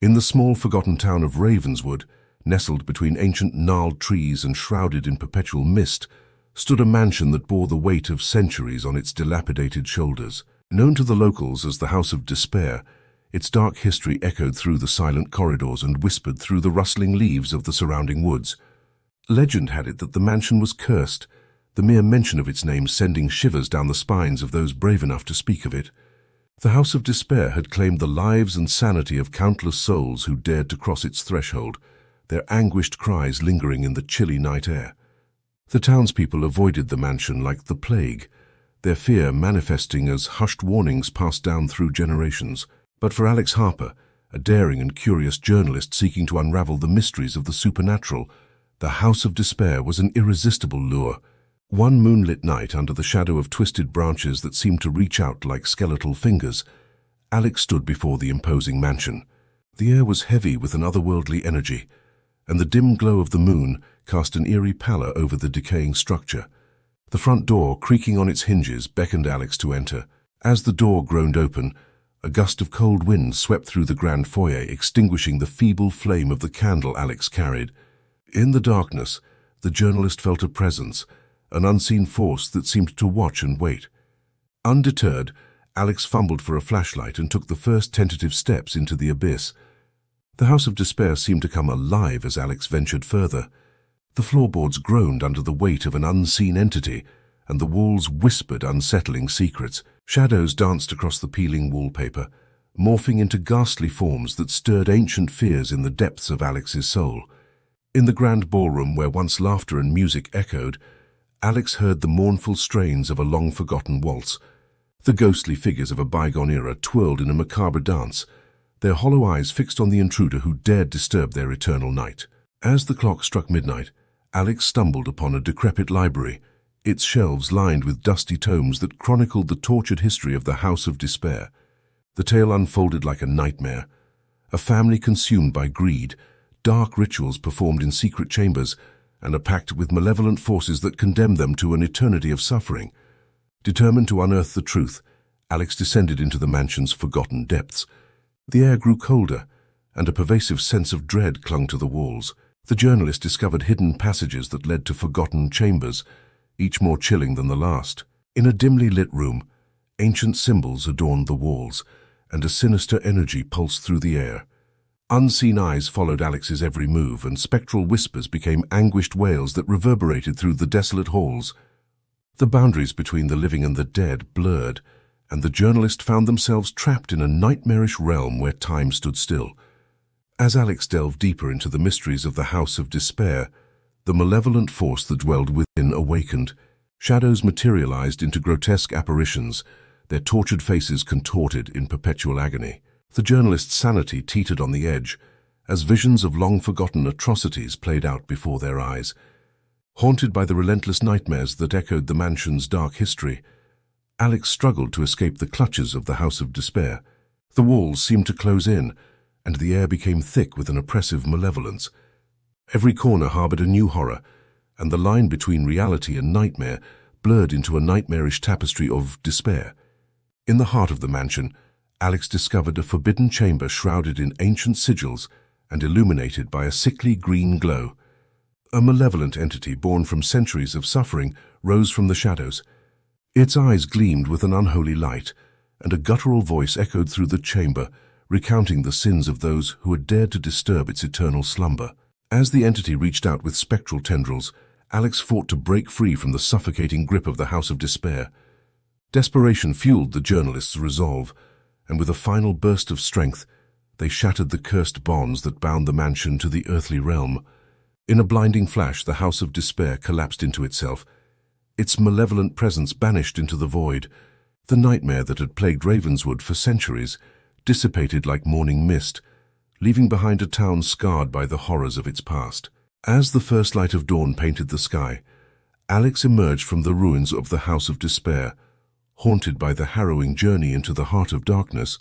In the small forgotten town of Ravenswood, nestled between ancient gnarled trees and shrouded in perpetual mist, stood a mansion that bore the weight of centuries on its dilapidated shoulders. Known to the locals as the House of Despair, its dark history echoed through the silent corridors and whispered through the rustling leaves of the surrounding woods. Legend had it that the mansion was cursed, the mere mention of its name sending shivers down the spines of those brave enough to speak of it. The House of Despair had claimed the lives and sanity of countless souls who dared to cross its threshold, their anguished cries lingering in the chilly night air. The townspeople avoided the mansion like the plague, their fear manifesting as hushed warnings passed down through generations. But for Alex Harper, a daring and curious journalist seeking to unravel the mysteries of the supernatural, the House of Despair was an irresistible lure. One moonlit night, under the shadow of twisted branches that seemed to reach out like skeletal fingers, Alex stood before the imposing mansion. The air was heavy with an otherworldly energy, and the dim glow of the moon cast an eerie pallor over the decaying structure. The front door, creaking on its hinges, beckoned Alex to enter. As the door groaned open, a gust of cold wind swept through the grand foyer, extinguishing the feeble flame of the candle Alex carried. In the darkness, the journalist felt a presence, an unseen force that seemed to watch and wait. Undeterred, Alex fumbled for a flashlight and took the first tentative steps into the abyss. The House of Despair seemed to come alive as Alex ventured further. The floorboards groaned under the weight of an unseen entity, and the walls whispered unsettling secrets. Shadows danced across the peeling wallpaper, morphing into ghastly forms that stirred ancient fears in the depths of Alex's soul. In the grand ballroom where once laughter and music echoed, Alex heard the mournful strains of a long-forgotten waltz. The ghostly figures of a bygone era twirled in a macabre dance, their hollow eyes fixed on the intruder who dared disturb their eternal night. As the clock struck midnight, Alex stumbled upon a decrepit library, its shelves lined with dusty tomes that chronicled the tortured history of the House of Despair. The tale unfolded like a nightmare. A family consumed by greed, dark rituals performed in secret chambers, and a pact with malevolent forces that condemned them to an eternity of suffering. Determined to unearth the truth, Alex descended into the mansion's forgotten depths. The air grew colder, and a pervasive sense of dread clung to the walls. The journalist discovered hidden passages that led to forgotten chambers, each more chilling than the last. In a dimly lit room, ancient symbols adorned the walls, and a sinister energy pulsed through the air. Unseen eyes followed Alex's every move, and spectral whispers became anguished wails that reverberated through the desolate halls. The boundaries between the living and the dead blurred, and the journalist found themselves trapped in a nightmarish realm where time stood still. As Alex delved deeper into the mysteries of the House of Despair, the malevolent force that dwelled within awakened. Shadows materialized into grotesque apparitions, their tortured faces contorted in perpetual agony. The journalist's sanity teetered on the edge, as visions of long-forgotten atrocities played out before their eyes. Haunted by the relentless nightmares that echoed the mansion's dark history, Alex struggled to escape the clutches of the House of Despair. The walls seemed to close in, and the air became thick with an oppressive malevolence. Every corner harbored a new horror, and the line between reality and nightmare blurred into a nightmarish tapestry of despair. In the heart of the mansion, Alex discovered a forbidden chamber shrouded in ancient sigils and illuminated by a sickly green glow. A malevolent entity born from centuries of suffering rose from the shadows. Its eyes gleamed with an unholy light, and a guttural voice echoed through the chamber, recounting the sins of those who had dared to disturb its eternal slumber. As the entity reached out with spectral tendrils, Alex fought to break free from the suffocating grip of the House of Despair. Desperation fueled the journalist's resolve, and with a final burst of strength, they shattered the cursed bonds that bound the mansion to the earthly realm. In a blinding flash, the House of Despair collapsed into itself, its malevolent presence banished into the void. The nightmare that had plagued Ravenswood for centuries dissipated like morning mist, leaving behind a town scarred by the horrors of its past. As the first light of dawn painted the sky, Alex emerged from the ruins of the House of Despair, haunted by the harrowing journey into the heart of darkness.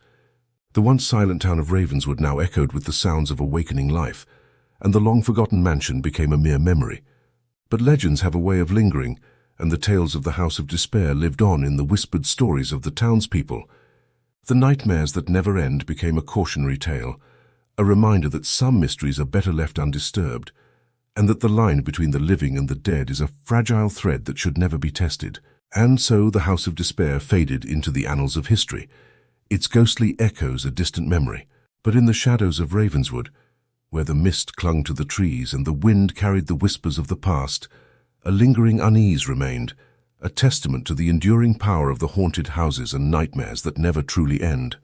The once silent town of Ravenswood now echoed with the sounds of awakening life, and the long-forgotten mansion became a mere memory. But legends have a way of lingering, and the tales of the House of Despair lived on in the whispered stories of the townspeople. The nightmares that never end became a cautionary tale, a reminder that some mysteries are better left undisturbed, and that the line between the living and the dead is a fragile thread that should never be tested. And so the House of Despair faded into the annals of history, its ghostly echoes a distant memory. But in the shadows of Ravenswood, where the mist clung to the trees and the wind carried the whispers of the past, a lingering unease remained, a testament to the enduring power of the haunted houses and nightmares that never truly end.